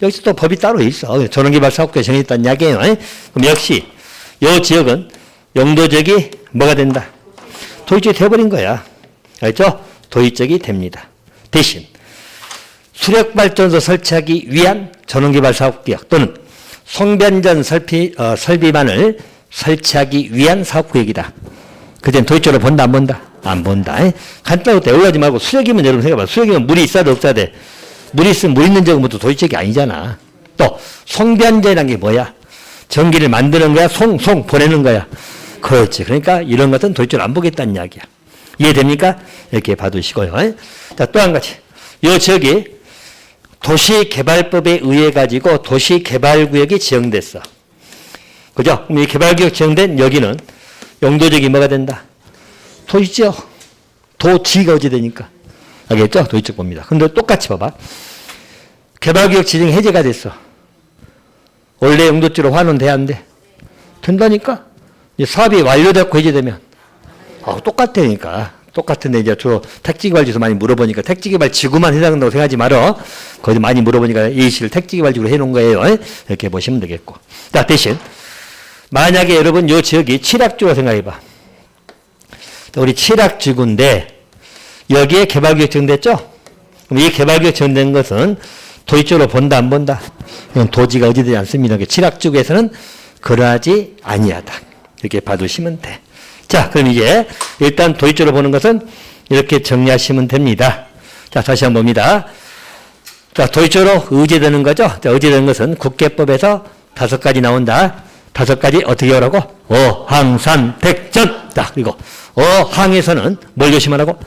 여기서 또 법이 따로 있어. 전원개발 사업구에 정해졌다는 이야기예요. 그럼 역시 요 지역은 용도지역이 뭐가 된다? 도의적이 돼버린 거야. 알죠? 도의적이 됩니다. 대신 수력발전소 설치하기 위한 전원개발 사업구역 또는 송변전 설비만을 설치하기 위한 사업구역이다. 그땐 도의적으로 본다 안 본다? 안 본다. 간단하게 애올라지 말고 수력이면 여러분 생각해봐. 수력이면 물이 있어야 돼 없어야 돼? 물이 있으면 물 있는 지역은 또 도의적이 아니잖아. 또 송변전이라는 게 뭐야? 전기를 만드는 거야? 송 보내는 거야? 그렇지. 그러니까 이런 것은 도의적으로 안 보겠다는 이야기야. 이해됩니까? 이렇게 봐두시고요. 자, 또 한 가지. 이 지역이 도시개발법에 의해 가지고 도시개발구역이 지정됐어. 그죠? 그럼 이 개발구역 지정된 여기는 용도적이 뭐가 된다? 도시지역. 도지가 어찌 되니까. 알겠죠? 도시적 봅니다. 근데 똑같이 봐봐. 개발구역 지정 해제가 됐어. 원래 용도지로 환원돼야 안 돼? 된다니까? 이제 사업이 완료됐고 해제되면. 똑같다니까. 똑같은데 이제 주로 택지개발지에서 많이 물어보니까 택지개발지구만 해당한다고 생각하지 말어. 거기 많이 물어보니까 A씨를 택지개발지구로 해놓은 거예요. 이렇게 보시면 되겠고. 자, 대신 만약에 여러분 요 지역이 칠학지구로 생각해봐. 우리 칠학지구인데 여기에 개발구역 정됐죠? 그럼 이 개발구역 정된 것은 도시적으로 본다 안 본다? 이건 도지가 의지되지 않습니다. 칠학지구에서는 그러하지 아니하다. 이렇게 봐두시면 돼. 자, 그럼 이제 일단 도입적으로 보는 것은 이렇게 정리하시면 됩니다. 자, 다시 한번 봅니다. 자, 도입적으로 의제되는 거죠. 자, 의제되는 것은 국계법에서 5가지 나온다. 5가지 어떻게 하라고? 어항산택전. 자, 그리고 어항에서는 뭘 조심하라고?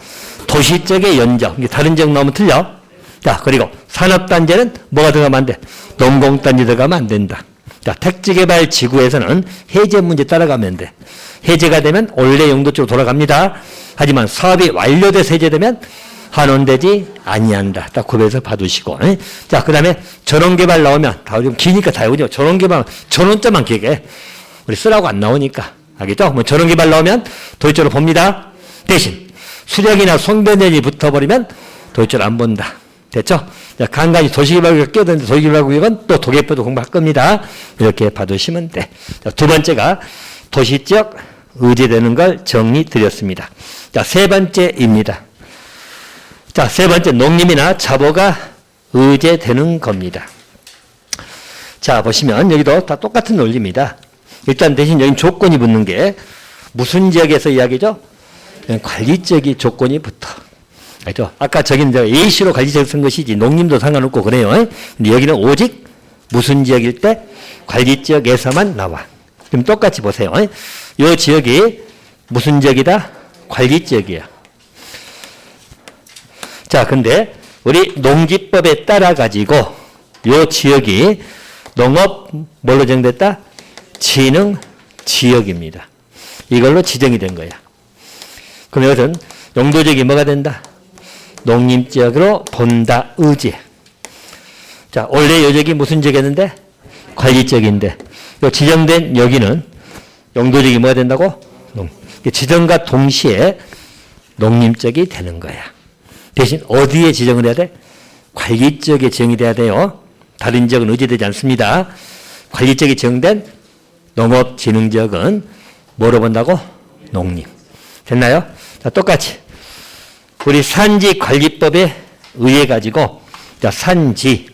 도시적의 연정. 다른 지역 나오면 틀려. 자, 그리고 산업단지는 뭐가 들어가면 안 돼? 농공단지 들어가면 안 된다. 자, 택지개발 지구에서는 해제 문제 따라가면 돼. 해제가 되면 원래 용도 쪽으로 돌아갑니다. 하지만 사업이 완료돼서 해제되면 환원되지 아니한다. 딱 구별해서 봐두시고. 자, 그 다음에 전원개발 나오면, 다 좀 기니까 다 외우죠. 전원개발, 전원자만 기억해. 우리 쓰라고 안 나오니까. 알겠죠? 뭐 전원개발 나오면 도입적으로 봅니다. 대신 수력이나 송변전이 붙어버리면 도입적으로 안 본다. 됐죠? 자, 간간히 도시개발구역 끼어드는데 도시개발구역은 또 도계법도 공부할 겁니다. 이렇게 봐두시면 돼. 자, 두 번째가 도시적 의제되는 걸 정리 드렸습니다. 자, 세 번째입니다. 자, 세 번째 농림이나 자보가 의제되는 겁니다. 자, 보시면 여기도 다 똑같은 논리입니다. 일단 대신 여기 조건이 붙는 게 무슨 지역에서 이야기죠? 관리적인 조건이 붙어. 알죠? 아까 저기는 A씨로 관리지역 쓴 것이지 농림도 상관없고 그래요. 근데 여기는 오직 무슨 지역일 때 관리지역에서만 나와. 그럼 똑같이 보세요. 이 지역이 무슨 지역이다? 관리지역이야. 자, 근데 우리 농지법에 따라 가지고 이 지역이 농업 뭘로 정됐다? 진흥 지역입니다. 이걸로 지정이 된 거야. 그럼 이것은 용도지역이 뭐가 된다? 농림지역으로 본다 의지. 자, 원래 요 지역이 무슨 지역이었는데? 관리지역인데 요 지정된 여기는 용도지역이 뭐가 된다고? 지정과 동시에 농림지역이 되는 거야. 대신 어디에 지정을 해야 돼? 관리지역에 지정이 돼야 돼요. 다른 지역은 의지되지 않습니다. 관리지역이 지정된 농업진흥지역은 뭐로 본다고? 농림. 됐나요? 자, 똑같이 우리 산지관리법에 의해 가지고 자, 산지.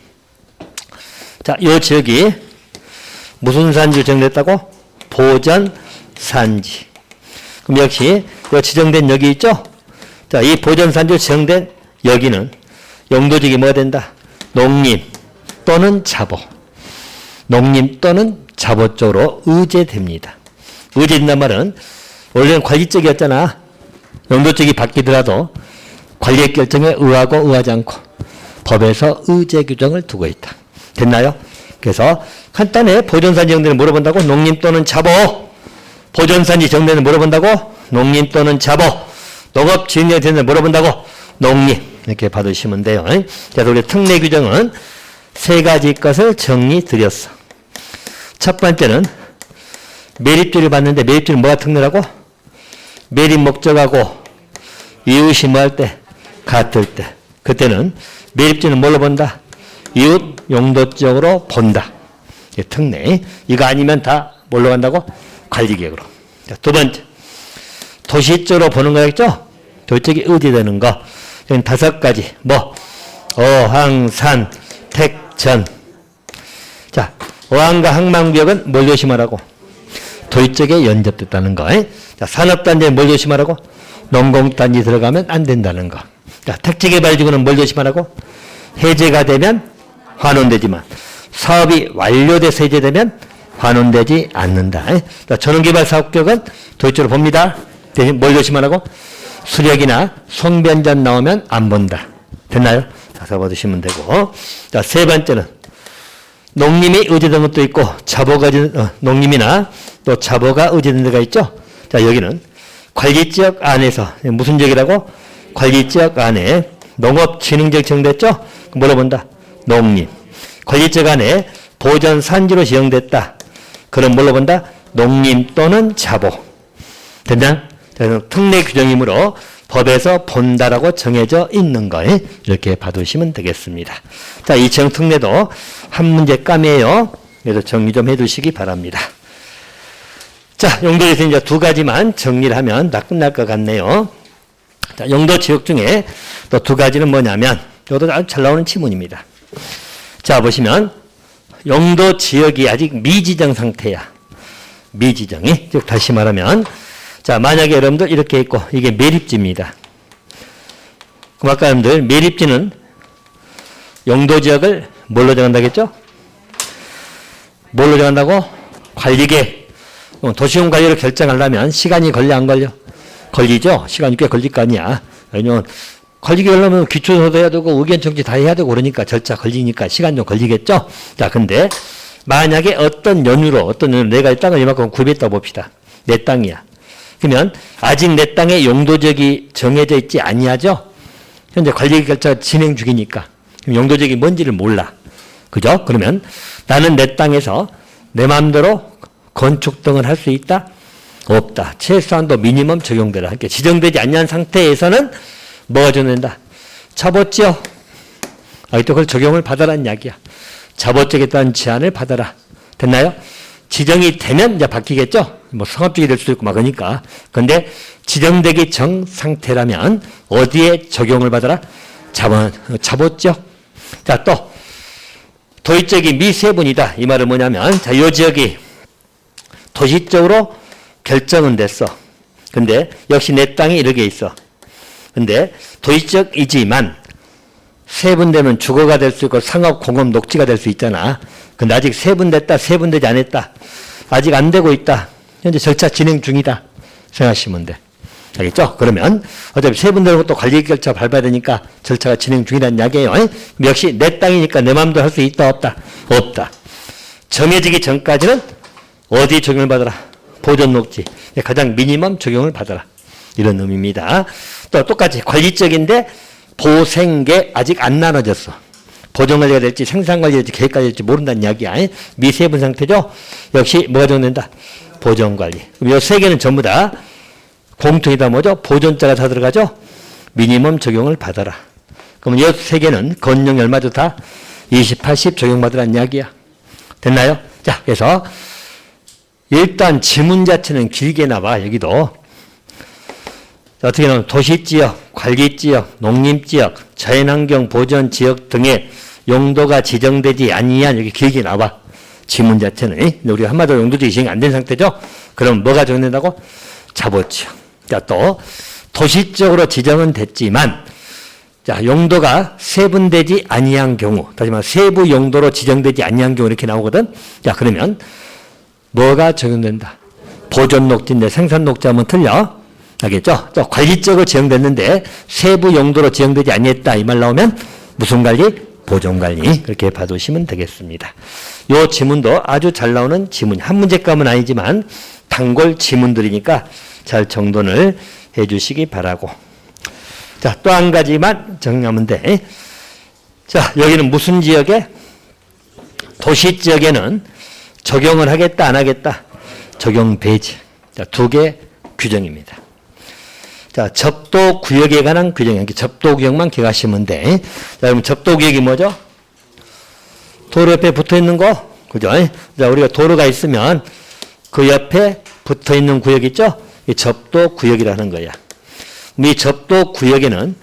자, 이 지역이 무슨 산지로 정됐다고? 보전산지. 그럼 역시 이 지정된 여기 있죠? 자, 이 보전산지로 지정된 여기는 용도지역이 뭐가 된다? 농림 또는 자보. 농림 또는 자보 쪽으로 의제됩니다. 의제된단 말은 원래는 관리적이었잖아. 용도적이 바뀌더라도 관리의 결정에 의하고 의하지 않고 법에서 의제 규정을 두고 있다. 됐나요? 그래서 간단해. 보전산지 정대는 물어본다고? 농림 또는 자보. 보전산지 정대는 물어본다고? 농림 또는 자보. 농업진흥지역 정대는 물어본다고? 농림. 이렇게 받으시면 돼요. 그래서 우리 특례 규정은 세 가지 것을 정리 드렸어. 첫 번째는 매립지를 봤는데 매립지는 뭐가 특례라고? 매립 목적하고 이웃이 뭐 할 때? 같을 때. 그때는 매립지는 뭘로 본다? 이웃 용도적으로 본다. 이게 특례. 이거 아니면 다 뭘로 간다고? 관리계획으로. 자, 두 번째. 도시적으로 보는 거겠죠? 도시적이 의지되는 거. 여기 5가지. 뭐? 어항산, 택전. 자, 어항과 항만구역은 뭘 조심하라고? 도시적에 연접됐다는 거. 자, 산업단지는 뭘 조심하라고? 농공단지 들어가면 안 된다는 거. 자, 택지개발지구는 뭘 조심하라고? 해제가 되면 환원되지만 사업이 완료돼서 해제되면 환원되지 않는다. 자, 전원개발사업구역은 도시적으로 봅니다. 대신 뭘 조심하라고? 수력이나 송변전 나오면 안 본다. 됐나요? 자, 써봐두시면 되고. 자, 세 번째는 농림이 의제된 것도 있고 자보가 농림이나 또 자보가 의제된 데가 있죠. 자, 여기는 관리지역 안에서 무슨 지역이라고? 관리지역 안에 농업진흥지역 지정됐죠? 뭐로 본다? 농림. 관리지역 안에 보전산지로 지정됐다. 그럼 뭘로 본다? 농림 또는 자보. 됐나? 특례 규정이므로 법에서 본다라고 정해져 있는 거 이렇게 봐두시면 되겠습니다. 자, 이 지형 특례도 한 문제감이에요. 그래서 정리 좀 해두시기 바랍니다. 자, 용도에서 이제 두 가지만 정리를 하면 다 끝날 것 같네요. 자, 용도 지역 중에 또 두 가지는 뭐냐면 이것도 아주 잘 나오는 지문입니다. 자, 보시면 용도 지역이 아직 미지정 상태야. 미지정이. 즉 다시 말하면 자, 만약에 여러분들 이렇게 있고 이게 매립지입니다. 그럼 아까 여러분들 매립지는 용도 지역을 뭘로 정한다겠죠? 뭘로 정한다고? 관리계. 도시용 관리를 결정하려면 시간이 걸려 안 걸려? 걸리죠? 시간이 꽤 걸릴 거 아니야. 왜냐면 관리계 하려면 기초조사도 해야 되고 의견 청취 다 해야 되고 그러니까 절차 걸리니까 시간 좀 걸리겠죠? 자, 근데 만약에 어떤 연유로 내가 이 땅을 이만큼 구입했다 봅시다. 내 땅이야. 그러면 아직 내 땅의 용도지역이 정해져 있지 아니하죠? 현재 관리계 결정이 진행 중이니까. 용도지역이 뭔지를 몰라. 그죠? 그러면 나는 내 땅에서 내 마음대로 건축 등을 할 수 있다? 없다. 최소한도 미니멈 적용되라. 그러니까 지정되지 않는 상태에서는 뭐가 적용된다? 자보지역. 또 그걸 적용을 받아라는 이야기야. 자보지역에 따른 제한을 받아라. 됐나요? 지정이 되면 이제 바뀌겠죠? 뭐 상업적이 될 수도 있고 막 그러니까. 근데 지정되기 전 상태라면 어디에 적용을 받아라? 자보지역. 자, 또 도시지역이 미세분이다. 이 말은 뭐냐면 자, 이 지역이 도시적으로 결정은 됐어. 근데 역시 내 땅이 이렇게 있어. 근데 도시적이지만 세분되면 주거가 될 수 있고 상업, 공업, 녹지가 될 수 있잖아. 근데 아직 세분됐다, 세분되지 않았다. 아직 안 되고 있다. 현재 절차 진행 중이다. 생각하시면 돼. 알겠죠? 그러면 어차피 세분되는 것도 관리 결차 밟아야 되니까 절차가 진행 중이라는 이야기예요. 역시 내 땅이니까 내 마음대로 할 수 있다, 없다? 없다. 정해지기 전까지는 어디 적용을 받아라? 보존 녹지. 가장 미니멈 적용을 받아라. 이런 의미입니다. 또 똑같이 관리적인데 보생계 아직 안 나눠졌어. 보존관리가 될지 생산관리가 될지 계획관리가 될지 모른다는 이야기야. 미세분 상태죠. 역시 뭐가 적용된다? 보존관리. 그럼 이 세 개는 전부 다 공통이다 뭐죠? 보존자가 다 들어가죠? 미니멈 적용을 받아라. 그럼 이 세 개는 건용 얼마 좋다? 20, 80 적용받으라는 이야기야. 됐나요? 자, 그래서 일단 지문 자체는 길게 나와. 여기도 어떻게 나오면 도시지역, 관리지역, 농림지역, 자연환경 보전지역 등의 용도가 지정되지 아니한 여기 길게 나와. 지문 자체는. 우리가 한마디로 용도지역이 지정이 안 된 상태죠. 그럼 뭐가 적용된다고? 자보지역. 자, 또 도시적으로 지정은 됐지만 자, 용도가 세분되지 아니한 경우, 다시 말해 세부 용도로 지정되지 아니한 경우 이렇게 나오거든. 자, 그러면 뭐가 적용된다? 보존 녹지인데 생산 녹지하면 틀려. 알겠죠? 또 관리적으로 지정됐는데 세부 용도로 지정되지 아니했다. 이 말 나오면 무슨 관리? 보존 관리. 그렇게 봐두시면 되겠습니다. 이 지문도 아주 잘 나오는 지문. 한 문제감은 아니지만 단골 지문들이니까 잘 정돈을 해 주시기 바라고. 자, 또 한 가지만 정리하면 돼. 자, 여기는 무슨 지역에? 도시 지역에는 적용을 하겠다, 안 하겠다? 적용 배제. 자, 두 개 규정입니다. 자, 접도구역에 관한 규정이에요. 접도구역만 기억하시면 돼. 자, 그럼 접도구역이 뭐죠? 도로 옆에 붙어 있는 거? 그죠? 자, 우리가 도로가 있으면 그 옆에 붙어 있는 구역 있죠? 이 접도구역이라는 거야. 이 접도구역에는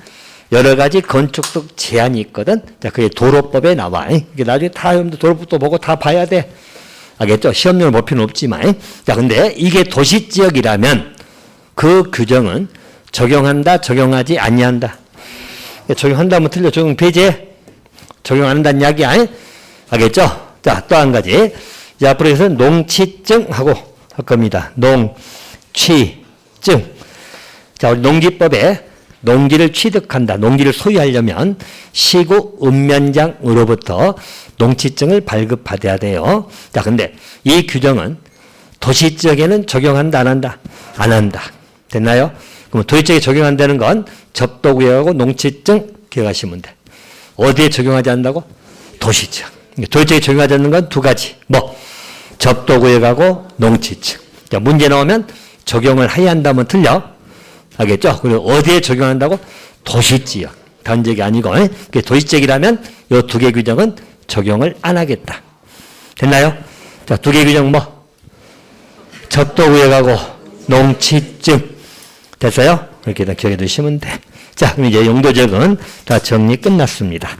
여러 가지 건축적 제한이 있거든? 자, 그게 도로법에 나와. 이게 나중에 다 여러분들 도로법도 보고 다 봐야 돼. 알겠죠? 시험용을 볼 필요는 없지만. 자, 근데 이게 도시지역이라면 그 규정은 적용한다, 적용하지 아니한다. 적용한다면 틀려. 적용 배제. 적용 안 한다는 이야기야. 알겠죠? 자, 또 한 가지. 자, 앞으로 해서 농취증하고 할 겁니다. 농취증. 자, 우리 농지법에 농지를 취득한다. 농지를 소유하려면 시구 읍면장으로부터 농취증을 발급받아야 돼요. 자, 근데 이 규정은 도시지역에는 적용한다, 안 한다? 안 한다. 됐나요? 그럼 도시지역에 적용한다는 건 접도구역하고 농취증 기억하시면 돼. 어디에 적용하지 않는다고? 도시지역. 도시지역에 적용하지 않는 건 두 가지. 뭐? 접도구역하고 농취증. 자, 문제 나오면 적용을 해야 한다면 틀려. 알겠죠? 그리고 어디에 적용한다고? 도시지역. 단지역이 아니고. 도시지역이라면 이 두 개 규정은 적용을 안 하겠다. 됐나요? 자, 두 개 규정 뭐? 적도구역하고 농취증. 됐어요? 이렇게 기억해 두시면 돼. 자, 그럼 이제 용도적은 다 정리 끝났습니다.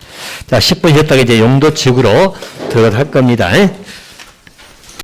자, 10분 쉬었다가 이제 용도칙으로 들어갈 겁니다.